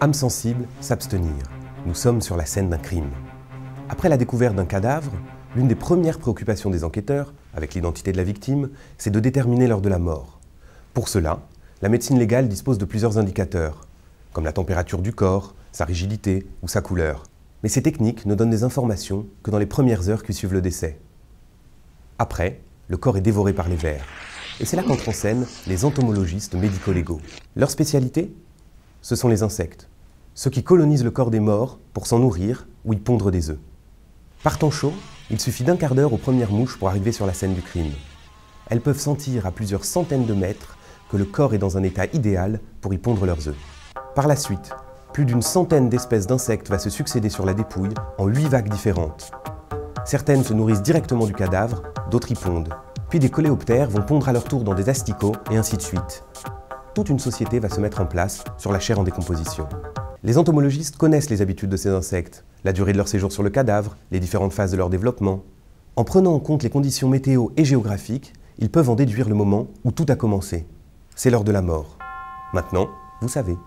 Âme sensible, s'abstenir. Nous sommes sur la scène d'un crime. Après la découverte d'un cadavre, l'une des premières préoccupations des enquêteurs, avec l'identité de la victime, c'est de déterminer l'heure de la mort. Pour cela, la médecine légale dispose de plusieurs indicateurs, comme la température du corps, sa rigidité ou sa couleur. Mais ces techniques ne donnent des informations que dans les premières heures qui suivent le décès. Après, le corps est dévoré par les vers. Et c'est là qu'entrent en scène les entomologistes médico-légaux. Leur spécialité ? Ce sont les insectes, ceux qui colonisent le corps des morts pour s'en nourrir ou y pondre des œufs. Partant chaud, il suffit d'un quart d'heure aux premières mouches pour arriver sur la scène du crime. Elles peuvent sentir à plusieurs centaines de mètres que le corps est dans un état idéal pour y pondre leurs œufs. Par la suite, plus d'une centaine d'espèces d'insectes va se succéder sur la dépouille en 8 vagues différentes. Certaines se nourrissent directement du cadavre, d'autres y pondent. Puis des coléoptères vont pondre à leur tour dans des asticots et ainsi de suite. Toute une société va se mettre en place sur la chair en décomposition. Les entomologistes connaissent les habitudes de ces insectes, la durée de leur séjour sur le cadavre, les différentes phases de leur développement. En prenant en compte les conditions météo et géographiques, ils peuvent en déduire le moment où tout a commencé. C'est l'heure de la mort. Maintenant, vous savez.